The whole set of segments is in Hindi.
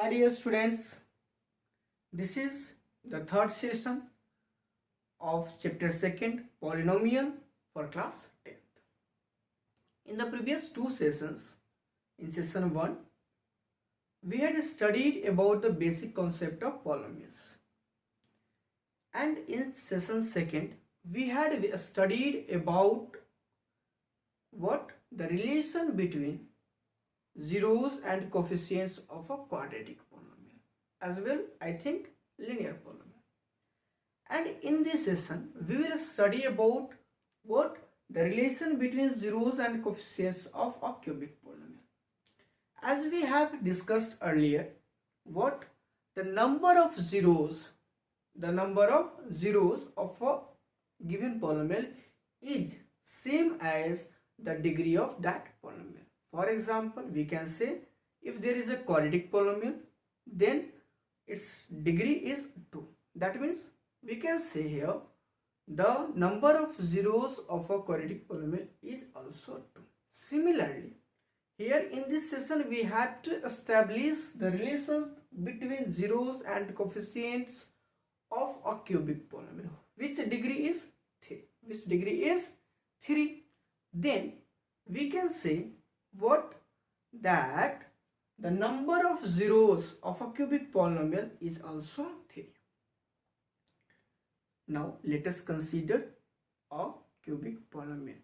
Hi dear students, this is the third session of chapter 2nd polynomial for class 10th. In the previous two sessions, in session 1, we had studied about the basic concept of polynomials. And in session 2nd, we had studied about what the relation between zeros and coefficients of a quadratic polynomial, as well I think linear polynomial. And in this session we will study about what the relation between zeros and coefficients of a cubic polynomial. As we have discussed earlier, what the number of zeros of a given polynomial is same as the degree of that polynomial. For example, we can say if there is a quadratic polynomial, then its degree is 2. That means we can say here the number of zeros of a quadratic polynomial is also 2. Similarly, here in this session we had to establish the relations between zeros and coefficients of a cubic polynomial. Which degree is 3. Then we can say what that the number of zeros of a cubic polynomial is also 3. Now let us consider a cubic polynomial.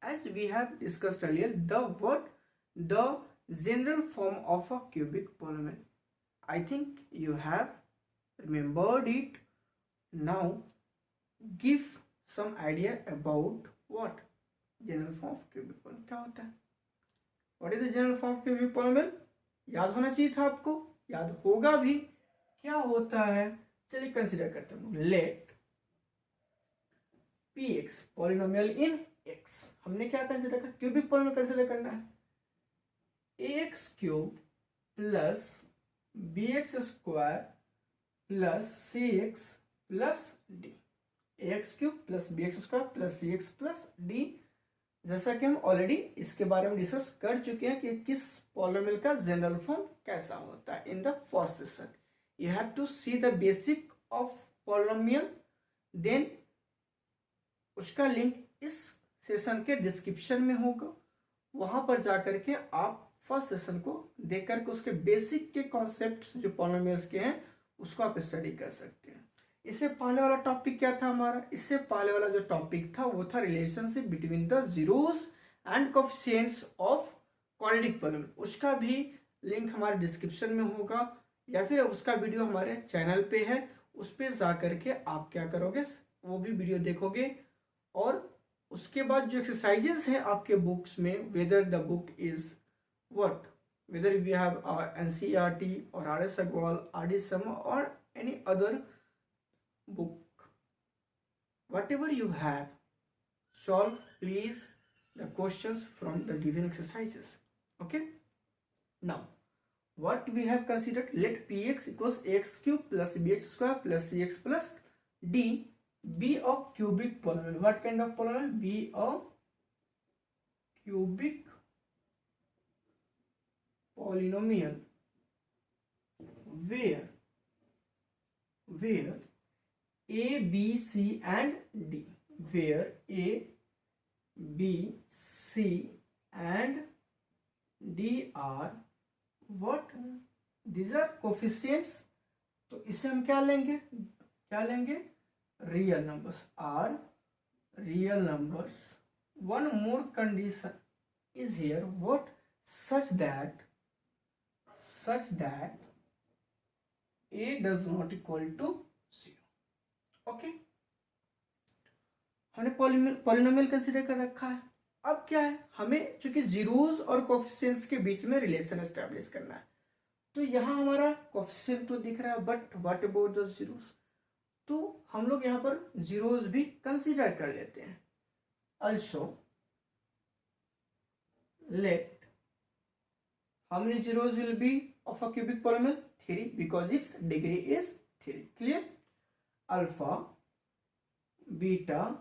As we have discussed earlier, the general form of a cubic polynomial. I think you have remembered it. Now give some idea about what general form of cubic polynomial क्या होता है. What is the general form of cubic polynomial? याद होना चाहिए था आपको, याद होगा भी. क्या होता है, चलिए कंसिडर करते हैं. Let px polynomial in x. हमने क्या कंसिडर कर, क्यूबिक पॉलिनोमियल कंसिडर करना है. ax cube plus bx square plus cx plus d. ax cube plus bx square plus cx plus d. जैसा कि हम ऑलरेडी इसके बारे में डिस्कस कर चुके हैं कि किस पॉलिनोमियल का जनरल फॉर्म कैसा होता है. In the first session you have to see the basic of polynomial, then उसका लिंक इस सेशन के डिस्क्रिप्शन में होगा. वहां पर जाकर के आप फर्स्ट सेशन को देख करके उसके बेसिक के कॉन्सेप्ट जो पॉलिनोमियल्स के हैं उसको आप स्टडी कर सकते हैं. इससे पहले वाला टॉपिक क्या था हमारा, इससे पहले वाला जो टॉपिक था वो था relationship between the zeros and coefficients of quadratic polynomial. उसका भी लिंक हमारे डिस्क्रिप्शन में होगा या फिर उसका वीडियो हमारे चैनल पे है. उस पर जा करके आप क्या करोगे, वो भी वीडियो देखोगे. और उसके बाद जो एक्सरसाइजेस हैं आपके बुक्स में, whether the book is what, whether we have NCERT और RS Agrawal, RD Sharma or any other book, whatever you have, solve please the questions from the given exercises. Okay, now what we have considered, let px equals x cube plus bx square plus cx plus d be a cubic polynomial. What kind of polynomial? Be a cubic polynomial where a, b, c and d, where a, b, c and d are what? These are coefficients. तो इसे हम क्या लेंगे, real numbers, are real numbers. One more condition is here, what? Such that a does not equal to 0. Okay, हमने पॉलिनोमियल कंसीडर कर रखा है. अब क्या है, हमें चूंकि जीरोस और कोएफिशिएंट्स के बीच में रिलेशन एस्टेब्लिश करना है. तो यहां हमारा कोएफिशिएंट तो दिख रहा है, but what about the zeros. तो हम लोग यहां पर जीरोस भी कंसीडर कर लेते हैं. also let how many zeros will be of a cubic polynomial? 3, because its degree is 3. Clear? Alpha, beta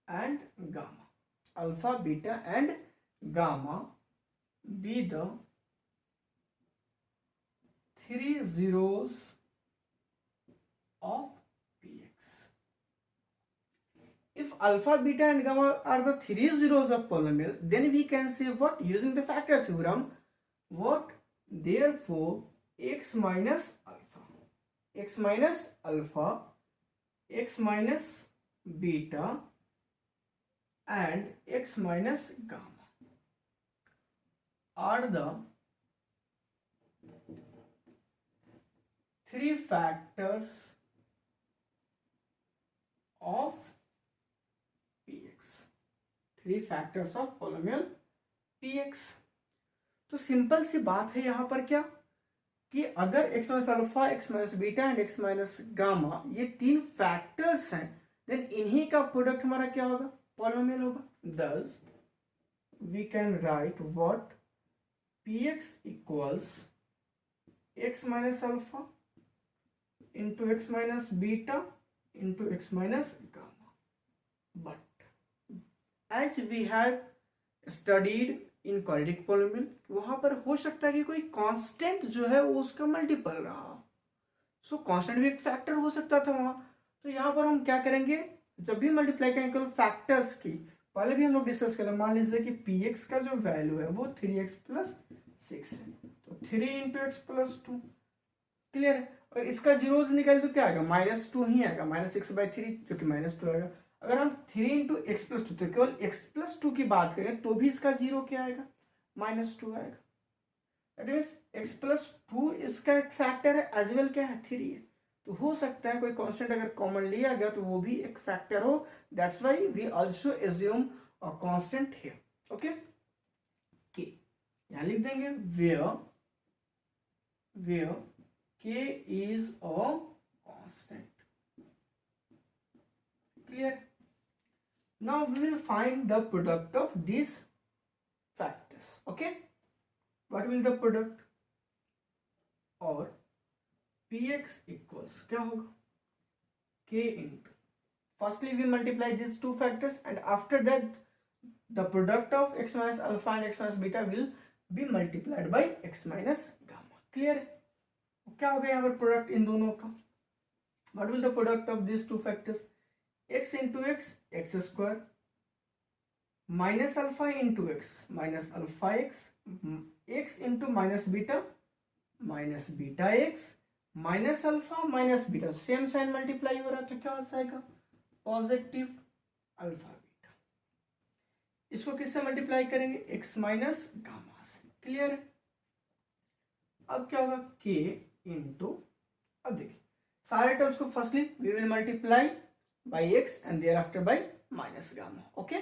and gamma. Alpha, beta and gamma be the 3 zeros of px. If alpha, beta and gamma are the 3 zeros of polynomial, then we can say what, using the factor theorem, what, therefore x minus alpha, x minus alpha, x minus beta and x minus gamma are the 3 factors of px, 3 factors of polynomial px. तो सिंपल सी बात है यहां पर क्या कि अगर x minus alpha, x minus beta and x minus gamma ये 3 फैक्टर्स हैं, देन इन्हीं का प्रोडक्ट हमारा क्या होगा, पॉलिनोमियल होगा. Thus we can write what, px equals x minus alpha into x minus beta into x minus gamma. But as we have studied in quadratic polynomial, वहां पर हो सकता है कि कोई कांस्टेंट जो है वो उसका मल्टीपल रहा. सो कांस्टेंट भी एक फैक्टर हो सकता था वहां. तो यहाँ पर हम क्या करेंगे, जब भी मल्टीप्लाई करेंगे केवल फैक्टर्स की, पहले भी हम लोग डिस्कस करें. मान लीजिए कि px का जो वैल्यू है वो 3x प्लस 6 है, तो 3 इंटू एक्स प्लस 2. क्लियर है. और इसका जीरोज निकाले तो क्या आएगा, -2 ही आएगा, -6/3 जो कि -2 आएगा. अगर हम 3 इंटू एक्स प्लस 2, तो केवल x प्लस 2 की बात करें तो भी इसका जीरो क्या आएगा, -2 आएगा. दैट मीन्स x प्लस 2 इसका एक फैक्टर है, एज वेल क्या है, 3 है. तो हो सकता है कोई कांस्टेंट अगर कॉमन लिया गया तो वो भी एक फैक्टर हो. That's why we also assume a constant here. Okay, k यहां लिख देंगे where k is a constant. Clear? Now we will find the product of these factors. Okay, what will the product, और px equals क्या होगा, k into, firstly we multiply these two factors and after that the product of x minus alpha and x minus beta will be multiplied by x minus gamma. Clear? क्या हो गया यहाँ पर प्रोडक्ट इन दोनों का. What will the product of this two factors, x into x x square minus alpha into x minus alpha x, x into minus beta x minus alpha minus beta, same sign multiply हो रहा है तो क्या हो जाएगा, पॉजिटिव अल्फा बीटा. इसको किससे मल्टीप्लाई करेंगे, x माइनस गामा से. क्लियर है. अब क्या होगा, k इंटू, अब देखिए सारे टर्म्स को firstly we will multiply by x and thereafter by minus gamma. Okay,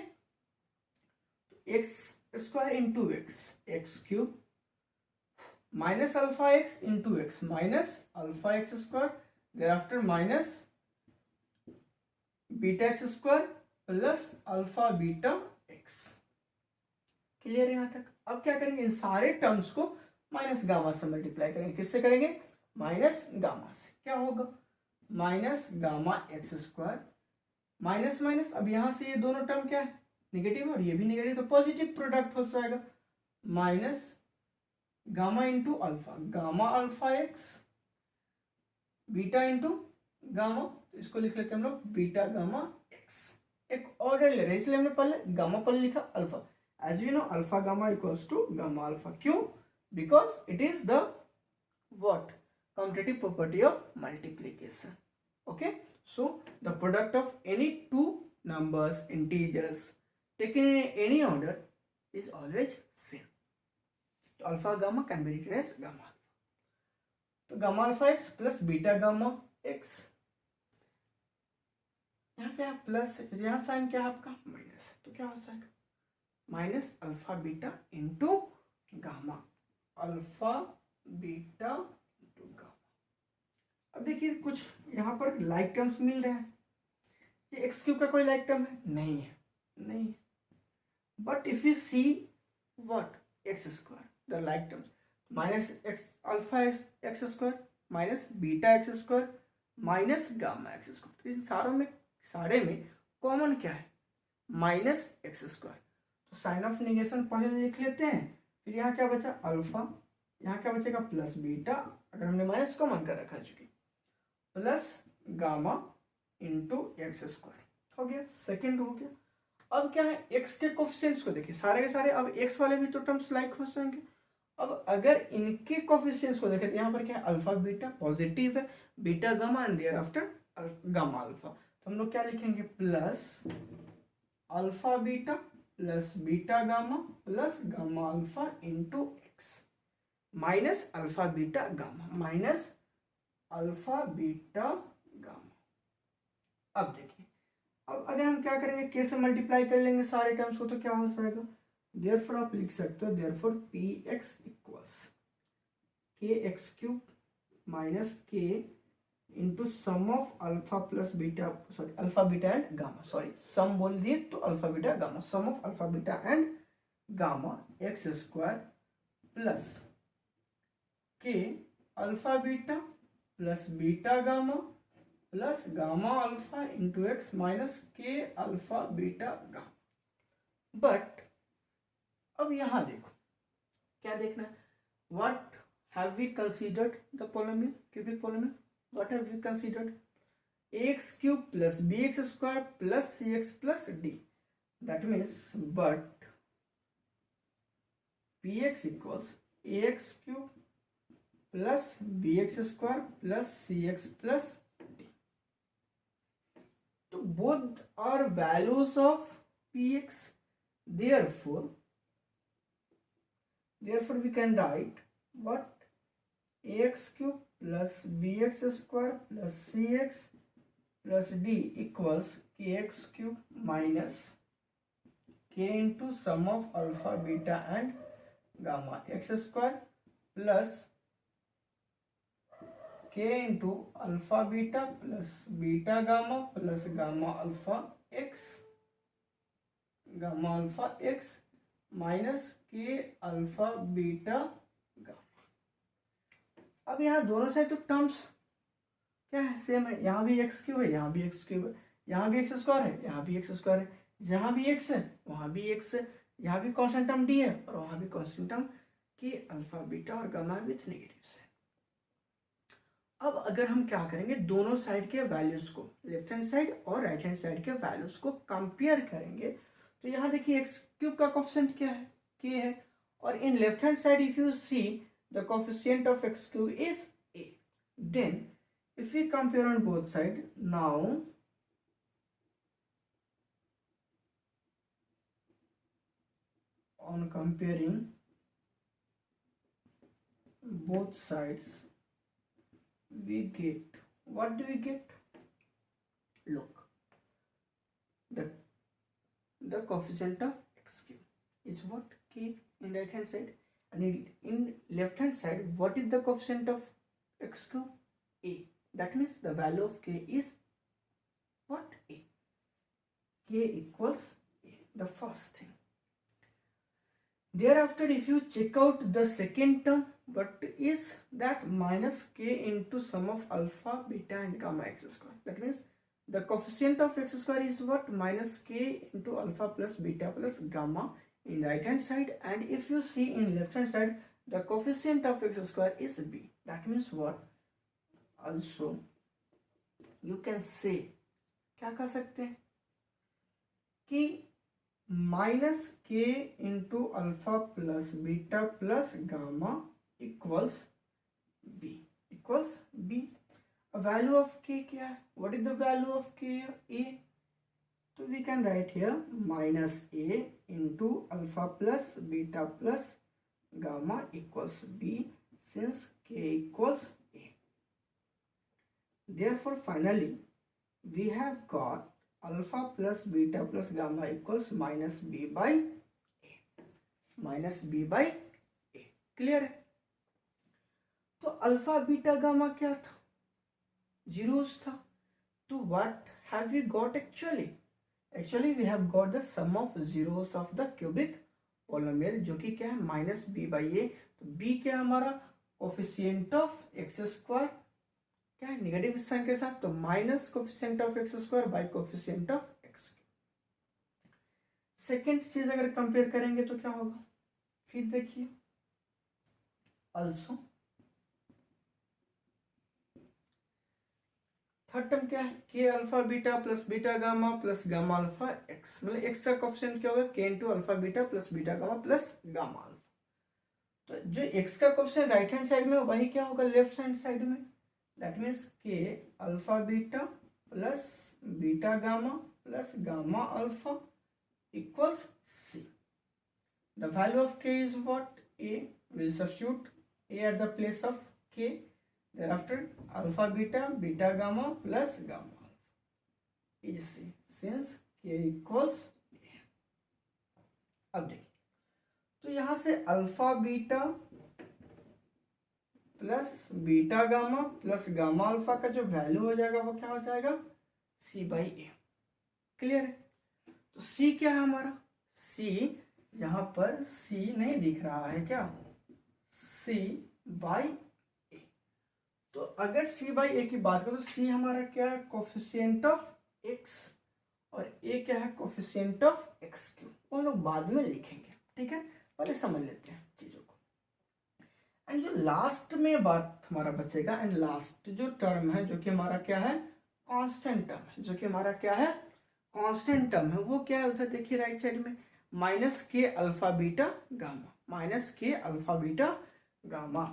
x square into x cube minus alpha x into x minus alpha x square, thereafter minus beta x square plus alpha beta x. Clear है यहां तक. अब क्या करेंगे, इन सारे टर्म्स को माइनस गामा से मल्टीप्लाई करेंगे. किससे करेंगे, माइनस गामा से. क्या होगा, minus gamma x square minus minus, अब यहां से ये दोनों टर्म क्या है, निगेटिव और ये भी निगेटिव, तो पॉजिटिव प्रोडक्ट हो जाएगा, minus gamma into alpha, gamma alpha x beta into gamma, तो इसको लिख लेते हैं हम लोग बीटा गामा एक्स. एक ऑर्डर ले रहे हैं इसलिए हमने पहले गामा पर लिखा alpha. As you know alpha gamma equals to gamma alpha. क्यों, because it is the what, commutative property of multiplication. Okay, so the product of any two numbers, integers taken in any order is always same. So alpha gamma can be written as gamma alpha. तो gamma alpha x plus beta gamma x, यहाँ क्या प्लस, यहाँ साइन क्या है आपका माइनस, तो क्या हो जाएगा, minus alpha beta into gamma, alpha beta into gamma. अब देखिए कुछ यहाँ पर लाइक टर्म्स मिल रहे हैं. ये एक्स क्यूब का कोई लाइक टर्म है, नहीं है, नहीं. But if you see what, x square, the like terms, minus x alpha x square minus beta x square minus gamma x square. तो इन सारे में कॉमन क्या है, माइनस एक्स स्क्वायर. तो साइन ऑफ निगेशन पहले लिख लेते हैं, फिर यहाँ क्या बचा, अल्फा यहाँ क्या बचेगा प्लस बीटा, अगर हमने माइनस कॉमन कर रखा है चूंकि, plus gamma into x square हो गया, सेकेंड हो गया। अब क्या है, एक्स के कोफिशिएंट्स को देखिए सारे के सारे, अब एक्स वाले भी तो टर्म्स लाइक हो जाएंगे। अब अगर इनके कोफिशिएंट्स को देखें तो यहाँ पर क्या है, अल्फा बीटा पॉजिटिव है, beta gamma and thereafter gamma alpha, तो हम लोग क्या लिखेंगे plus alpha beta plus beta gamma plus gamma alpha into x minus alpha beta gamma minus alpha beta gamma. अब देखिए, अब अगर हम क्या करेंगे, के से मल्टीप्लाई कर लेंगे सारे टर्म्स को, तो क्या हो जाएगा, देयरफॉर आप लिख सकते हो therefore p x equals k x cube minus k into sum of alpha plus beta, sorry alpha beta and gamma, sorry sum बोल दिए तो alpha beta gamma, sum of alpha beta and gamma x square plus k alpha beta plus beta gamma plus gamma alpha into x minus k alpha beta gamma. But अब यहां देखो क्या देखना है, what have we considered the polynomial, cubic polynomial, what have we considered ax cube plus bx square plus cx plus d, that means but px equals ax cube plus bx square plus cx plus d, तो both are values of px, therefore we can write what ax cube plus bx square plus cx plus d equals kx cube minus k into sum of alpha beta and gamma x square plus k into alpha beta plus beta gamma plus gamma alpha x minus k alpha beta gamma. अब यहाँ दोनों साइड तो टर्म्स क्या है, सेम है, यहाँ भी एक्स क्यूब है, यहाँ भी एक्स क्यूब है, यहाँ भी एक्स स्क्वायर है, यहाँ भी एक्स स्क्वायर है, जहाँ भी एक्स है वहाँ भी एक्स है, यहाँ भी कांस्टेंट टर्म डी है और वहाँ भी कांस्टेंट टर्म के अल्फा बीटा और गामा विथ नेगेटिव्स है। अब अगर हम क्या करेंगे, दोनों साइड के वैल्यूज को, लेफ्ट हैंड साइड और राइट हैंड साइड के वैल्यूज को कंपेयर करेंगे, तो यहाँ देखिए एक्स क्यूब का कोफिशिएंट क्या है, के है, और in left hand side if you see the coefficient of x cube is a, then if we compare on both side, now on comparing both sides we get, what do we get, look, the coefficient of x cube is what, k in right hand side, and in left hand side what is the coefficient of x cube, a, that means the value of k is what, a, k equals a, the first thing. Thereafter if you check out the second term, what is that, minus k into sum of alpha beta and gamma x square, that means the coefficient of x square is what, minus k into alpha plus beta plus gamma in right hand side, and if you see in left hand side the coefficient of x square is b, that means what, also you can say, क्या कर सकते हैं कि minus k into alpha plus beta plus gamma equals b, value of k क्या है, what is the value of k, a, तो we can write here minus a into alpha plus beta plus gamma equals b, since k equals a, therefore finally we have got alpha plus beta plus gamma equals minus b by a, clear है। तो अल्फा बीटा गामा क्या था, जीरोस था, तो what have we got, actually we have got the sum of zeros of the cubic polynomial, जो कि क्या है माइनस बी बाई ए, तो बी क्या हमारा कोफिशिएंट ऑफ एक्स स्क्वायर, क्या है नेगेटिव साइन के साथ, तो minus coefficient of x square by coefficient of x. Second चीज अगर कंपेयर करेंगे तो क्या होगा, फिर देखिए also थर्ड टर्म क्या है, के alpha beta plus beta gamma plus gamma alpha x, मतलब एक्स का कोफिशिएंट क्या होगा, के into alpha beta plus beta gamma plus gamma alpha. तो जो एक्स का कोफिशिएंट राइट हैंड साइड में वही क्या होगा लेफ्ट हैंड साइड में, that means k alpha beta plus beta gamma plus gamma alpha equals c. The value of k is what, a, will substitute a at the place of k, thereafter alpha beta beta gamma plus gamma alpha is C since k equals A। अब देखिए तो यहां से alpha beta plus beta gamma plus gamma alpha का जो वैल्यू हो जाएगा वो क्या हो जाएगा, C बाई ए। क्लियर है? तो C क्या है हमारा, C यहां पर C नहीं दिख रहा है क्या, C बाई, तो अगर c बाई ए की बात करो तो c हमारा क्या है, कोफिशिएंट ऑफ x, और a क्या है, कोफिशिएंट ऑफ एक्स क्यूब। वो लोग बाद में लिखेंगे, ठीक है, पहले समझ लेते हैं चीजों को। एंड जो लास्ट में बात हमारा बचेगा, एंड लास्ट जो टर्म है जो कि हमारा क्या है, कांस्टेंट टर्म है, जो कि हमारा क्या है, कांस्टेंट टर्म है, वो क्या है, उधर देखिए राइट साइड में minus k alpha beta gamma, minus k alpha beta gamma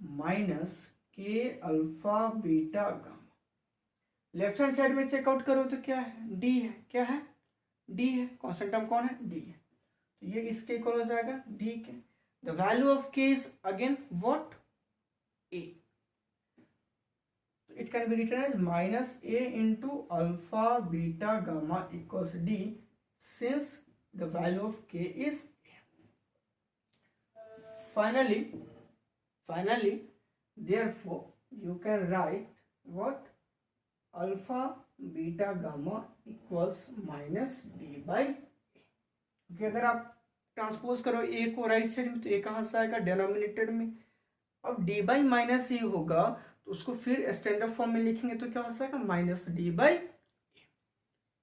minus k alpha beta gamma. Left hand side में चेकआउट करो तो क्या है, डी है, क्या है, डी है, कांस्टेंट टर्म कौन है, डी है, तो ये इसके इक्वल हो जाएगा d k. The value of k is again what, a, तो it can be written as minus a into alpha beta gamma equals d since the value of k is a. Finally therefore you can write what, alpha beta gamma equals minus d by a। okay, अगर आप ट्रांसपोज करो a को राइट साइड में तो a कहां से आएगा, डिनोमिनेटर में। अब d बाई माइनस ए होगा तो उसको फिर स्टैंडर्ड फॉर्म में लिखेंगे तो क्या हो जाएगा, माइनस डी बाई ए।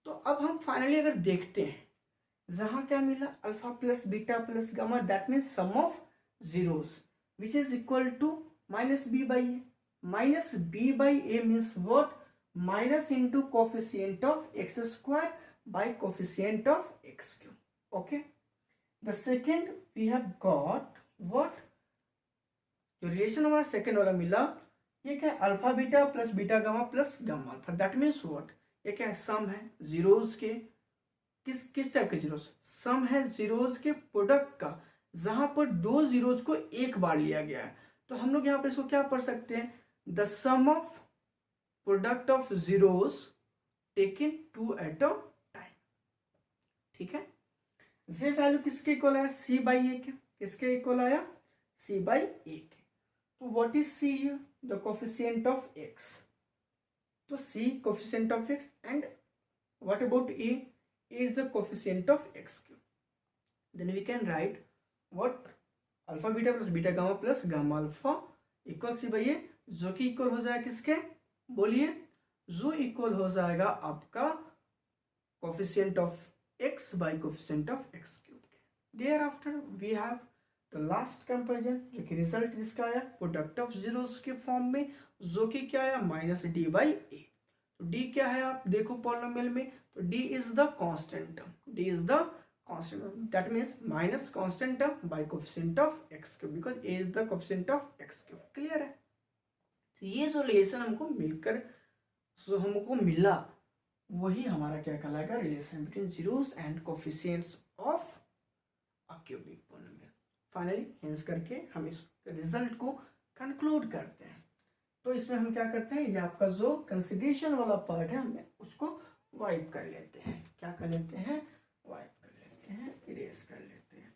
तो अब हम फाइनली अगर देखते हैं जहां क्या मिला, alpha plus beta plus gamma, that means sum of zeros which is equal to minus b by a, minus b by a means what, minus into coefficient of x square by coefficient of x cube। okay, the second we have got what, जो रिलेशन हमारा सेकेंड वाला मिला ये क्या है, alpha beta plus beta gamma plus gamma alpha, that means what, ये क्या है, सम है जीरोस के, किस टाइप के जीरोस, सम है जीरोस के प्रोडक्ट का, जहां पर दो जीरोस को एक बार लिया गया है। तो हम लोग यहाँ पर इसको क्या पढ़ सकते हैं, the sum of product of zeros taken two at a time. ठीक है, ये वैल्यू किसके इक्वल आया, सी बाई ए के, किसके इक्वल आया, सी बाई ए के। तो what is c here, the coefficient of x, तो c coefficient of x, and what about a is the coefficient of x cube. Then we can write what, alpha beta plus beta gamma plus gamma alpha equal c by a, जो कि इक्वल हो जाएगा किसके, बोलिए, जो इक्वल हो जाएगा आपका coefficient of x by coefficient of x cube के। Thereafter we have the last comparison, जो कि रिजल्ट जिसका आया प्रोडक्ट ऑफ जीरोस के फॉर्म में, जो कि क्या आया, माइनस डी बाई ए। तो डी क्या है आप देखो पॉलिनोमियल में, तो D is the constant term, D is the constant, that means minus constant term by coefficient of x cube because a is the coefficient of x cube। Clear है? तो ये जो रिलेशन हमको मिलकर जो हमको मिला वही हमारा क्या कहलाएगा, relation between zeros and coefficients of a cubic polynomial. Finally hence करके हम इस रिजल्ट को कंक्लूड करते हैं। तो इसमें हम क्या करते हैं, ये आपका जो कंसिडरेशन वाला पार्ट है हम उसको वाइप कर लेते हैं, क्या कर लेते हैं, वाइप इरेज कर लेते हैं।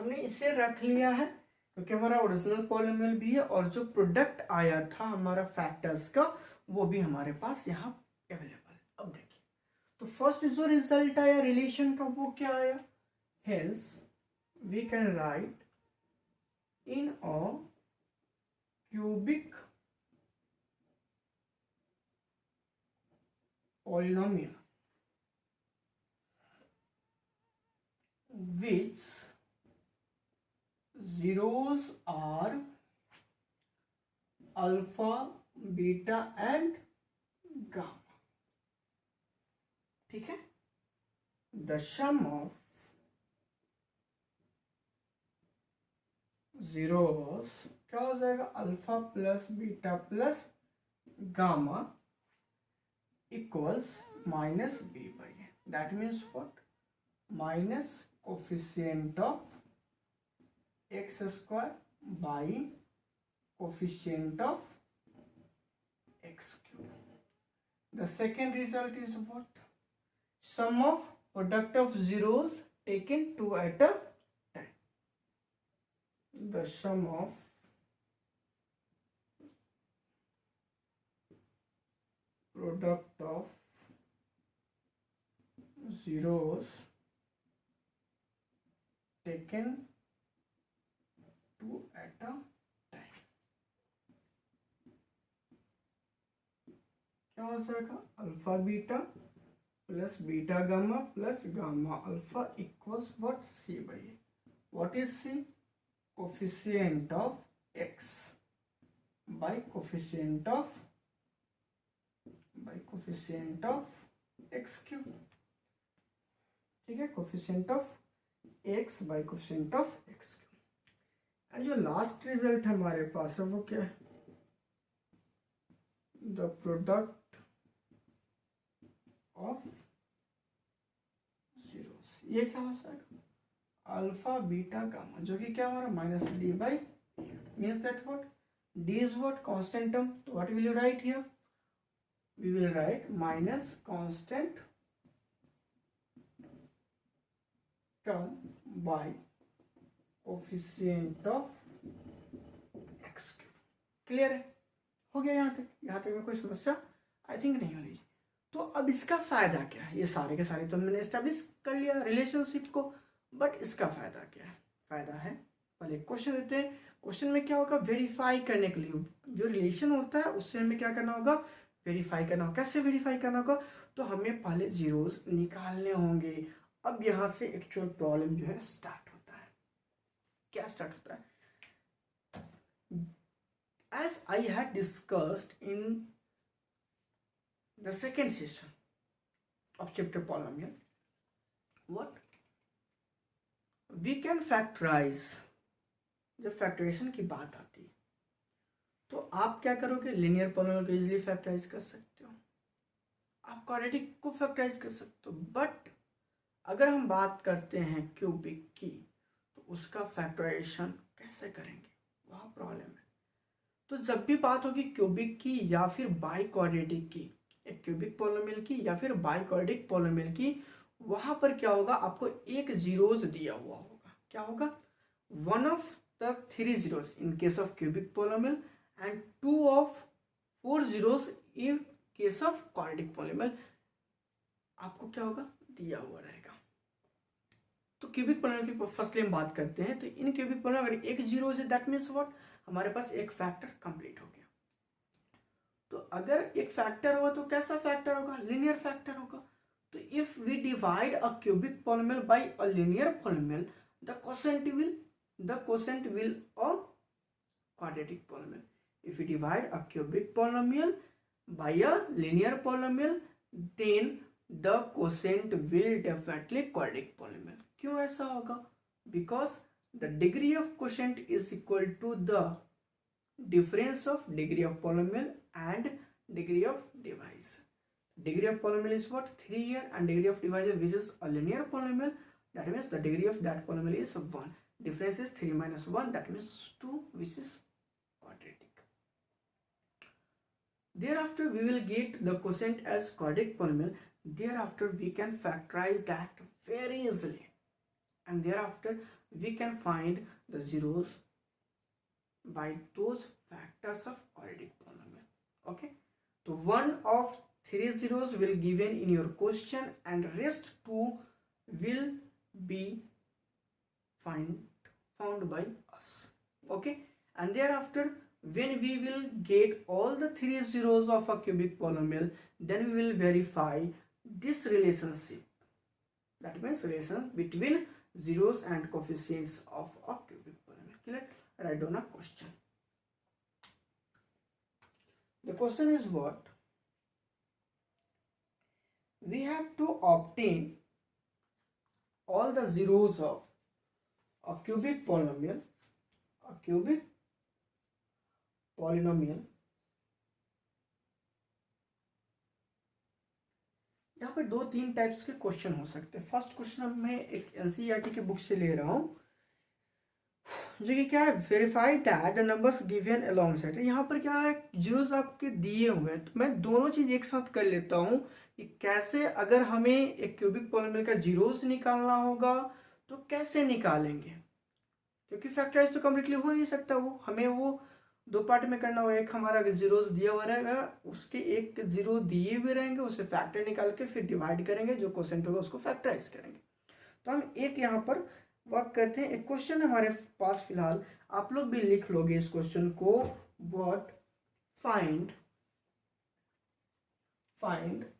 हमने इसे रख लिया है क्योंकि हमारा ओरिजिनल पॉलिनोमियल भी है और जो प्रोडक्ट आया था हमारा फैक्टर्स का वो भी हमारे पास यहाँ अवेलेबल है। अब देखिए तो फर्स्ट जो रिजल्ट आया रिलेशन का वो क्या आया, hence we can write in a cubic polynomial which zeros are alpha, beta and gamma. ठीक है, the sum of zeros क्या हो जाएगा, alpha plus beta plus gamma equals minus b by a. That means what? Minus coefficient of x square by coefficient of x cube. The second result is what? Sum of product of zeros taken two at a time. The sum of product of zeros taken two at a time क्या हो जाएगा, alpha beta plus beta gamma plus gamma alpha equals what, c by a. What is c, coefficient of x by coefficient of x cube. ठीक है, coefficient of x by coefficient of x cube. And जो लास्ट रिजल्ट हमारे पास है वो क्या है, द प्रोडक्ट ऑफ जीरोस. ये क्या हो जाएगा, अल्फा बीटा गामा, जो कि क्या हमारा minus d by means that what, d is what, constant term. तो what will you write here, we will write minus constant term by coefficient of x cube. Clear है, हो गया यहाँ तक में कोई समस्या आई थिंक नहीं हो रही. तो अब इसका फायदा क्या है, ये सारे के सारे तो मैंने एस्टेब्लिश कर लिया रिलेशनशिप को, बट इसका फायदा क्या है, फायदा है पहले क्वेश्चन देते हैं. क्वेश्चन में क्या होगा, वेरीफाई करने के लिए जो रिलेशन होता है उससे हमें क्या करना होगा, वेरीफाई करना होगा. कैसे वेरीफाई करना होगा, तो हमें पहले जीरोस निकालने होंगे. अब यहां से एक्चुअल प्रॉब्लम जो है स्टार्ट होता है. क्या स्टार्ट होता है, as I had discussed in the second session of chapter polynomial, what we can factorise. जब फैक्टराइजेशन की बात आती है तो आप क्या करोगे, लीनियर पॉलिनोमियल को इजीली फैक्टराइज कर सकते हो, आप क्वाड्रेटिक को फैक्टराइज कर सकते हो. बट अगर हम बात करते हैं क्यूबिक की तो उसका फैक्टराइजेशन कैसे करेंगे, वह प्रॉब्लम है. तो जब भी बात होगी क्यूबिक की या फिर बाई क्वाड्रेटिक की, एक क्यूबिक पॉलिनोमियल की या फिर बाई क्वाड्रेटिक पॉलिनोमियल की, वहां पर क्या होगा, आपको एक जीरोस दिया हुआ होगा. क्या होगा, one of the three zeros in case of cubic polynomial and 2 of 4 zeros in case of quadratic polynomial आपको क्या होगा, दिया हुआ रहेगा. तो क्यूबिक पॉलिनोमियल की फर्स्टली हम बात करते हैं. तो इन क्यूबिक पॉलिनोमियल अगर एक जीरो है दैट मीन्स व्हाट, हमारे पास एक फैक्टर कंप्लीट हो गया. तो अगर एक फैक्टर होगा तो कैसा फैक्टर होगा, लीनियर फैक्टर होगा. तो if we divide a cubic polynomial by a linear polynomial the quotient will a quadratic polynomial. If we divide a cubic polynomial by a linear polynomial, then the quotient will definitely quadratic polynomial. क्यों ऐसा होगा, because the degree of quotient is equal to the difference of degree of polynomial and degree of divisor. Degree of polynomial is what, 3 here, and degree of divisor which is a linear polynomial, that means the degree of that polynomial is 1. Difference is 3 minus 1, that means 2, which is quadratic. Thereafter we will get the quotient as quadratic polynomial. Thereafter we can factorize that very easily, and thereafter we can find the zeros by those factors of quadratic polynomial. Okay, so one of 3 zeros will given in your question and rest 2 will be found by us. Okay, and thereafter when we will get all the 3 zeros of a cubic polynomial, then we will verify this relationship. That means relation between zeros and coefficients of a cubic polynomial. Clear? Write down a question. The question is what? We have to obtain all the zeros of a cubic polynomial, यहाँ पे 2-3 टाइप्स के क्वेश्चन हो सकते हैं. फर्स्ट क्वेश्चन मैं एक एनसीईआरटी के बुक से ले रहा हूँ, जो कि क्या है, verify that the numbers given along side. यहाँ पर क्या है, जीरोस आपके दिए हुए हैं, तो मैं दोनों चीज एक साथ कर लेता हूँ कि कैसे अगर हमें एक क्यूबिक पॉलिनोमियल का जीरोस निकालना होगा तो कैसे निकालेंगे, क्योंकि फैक्टराइज तो कम्प्लीटली हो नहीं सकता, वो हमें वो 2 पार्ट में करना होगा. एक हमारा जीरोस दिया हुआ रहेगा, उसके एक जीरो दिए हुए रहेंगे, उसे फैक्टर निकाल के फिर डिवाइड करेंगे, जो क्वोशेंट होगा उसको फैक्टराइज करेंगे. तो हम एक यहाँ पर वर्क करते हैं. एक क्वेश्चन हमारे पास फिलहाल, आप लोग भी लिख लोगे इस क्वेश्चन को. What find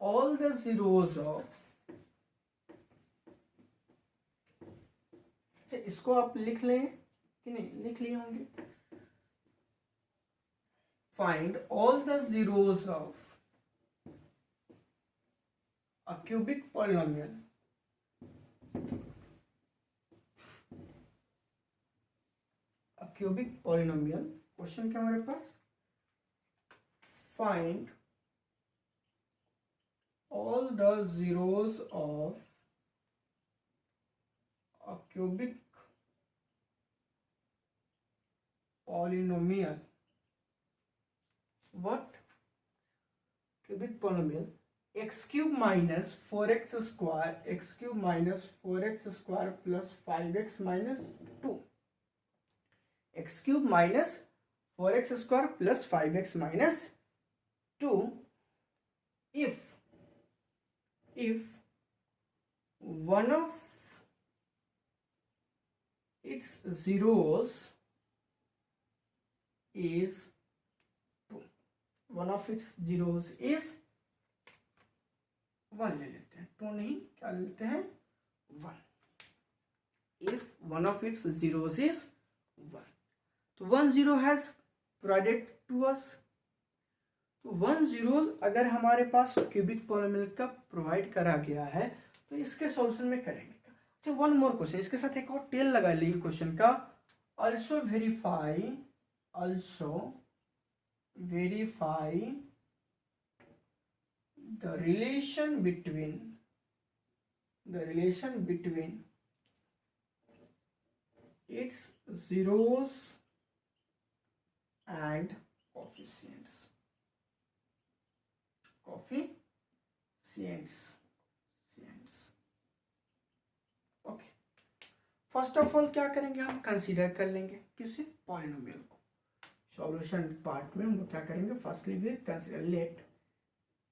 all the zeros of, इसको आप लिख लें कि नहीं, लिख लिए होंगे. Find all the zeros of a cubic polynomial cubic polynomial. Question क्या हमारे पास, find all the zeros of a cubic polynomial. What? Cubic polynomial x cube minus 4x square, x cube minus 4x square plus 5x minus 2, x cube minus 4x square plus 5x minus 2 if one of its zeros is 2. one of its zeros is 1 ले लेते हैं, 2 नहीं, क्या लेते हैं, 1. if one of its zeros is 1, तो 1 0 has provided to us. तो 1 zeros अगर हमारे पास क्यूबिक पॉलिनोमियल का प्रोवाइड करा गया है तो इसके सॉल्यूशन में करेंगे. अच्छा, वन मोर क्वेश्चन, इसके साथ एक और टेल लगा लीजिए क्वेश्चन का. also verify the relation between its zeros and coefficients. Okay, first of all क्या करेंगे, हम कंसीडर कर लेंगे किसी पॉलिनोमियल को. सॉल्यूशन पार्ट में हम लोग क्या करेंगे, firstly we consider let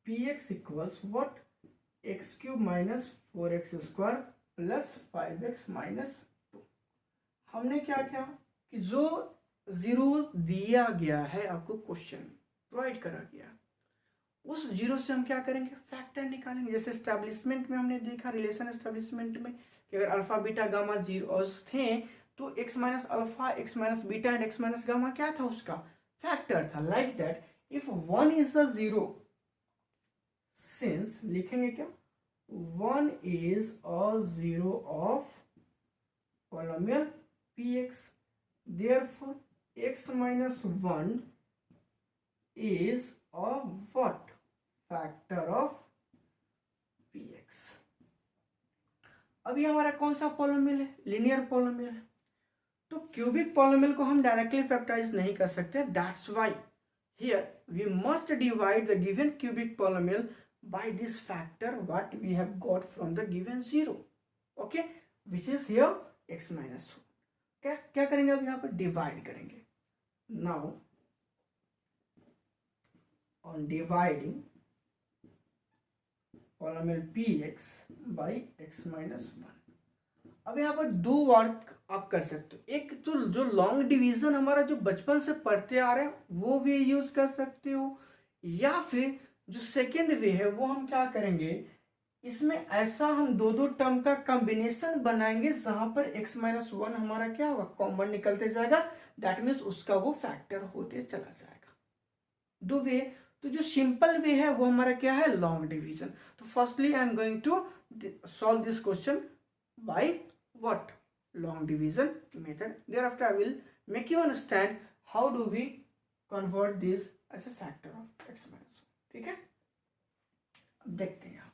px equals what, x cube minus 4x square plus 5x minus 2. हमने क्या किया कि जो जीरो दिया गया है, आपको क्वेश्चन प्रोवाइड करा गया, उस जीरो से हम क्या करेंगे, फैक्टर निकालेंगे. जैसे एस्टेब्लिशमेंट में हमने देखा, रिलेशन एस्टेब्लिशमेंट में, कि अगर अल्फा बीटा गामा जीरोस थे तो x minus alpha, x minus beta and x minus gamma क्या था, उसका फैक्टर था. Like that if 1 is the zero, since लिखेंगे क्या, 1 is a zero of polynomial px, therefore x minus 1 is a what, factor of px. अभी हमारा कौन सा पॉलिनोमियल है, लीनियर पॉलिनोमियल है. तो क्यूबिक पॉलिनोमियल को हम डायरेक्टली फैक्टराइज नहीं कर सकते. That's why here we must divide the given cubic polynomial by this factor what we have got from the given zero, okay, which is here x minus क्या क्या करेंगे, अब यहाँ पर डिवाइड करेंगे. Now on dividing polynomial px by x minus 1. अब यहाँ पर दो वर्क आप कर सकते हो. एक जो लॉन्ग डिवीजन हमारा जो बचपन से पढ़ते आ रहे हैं वो भी यूज कर सकते हो, या फिर जो सेकेंड वे है वो हम क्या करेंगे, इसमें ऐसा हम दो दो टर्म का कॉम्बिनेशन बनाएंगे जहां पर x माइनस 1 हमारा क्या होगा, कॉमन निकलते जाएगा. दैट मीन्स उसका वो फैक्टर होते चला जाएगा. दो वे. तो जो सिंपल वे है वो हमारा क्या है, लॉन्ग डिवीजन. तो firstly I am going to solve this question by what, long division method. Thereafter I will make you understand how do we convert this as a factor of x minus 1. ठीक है, अब देखते हैं.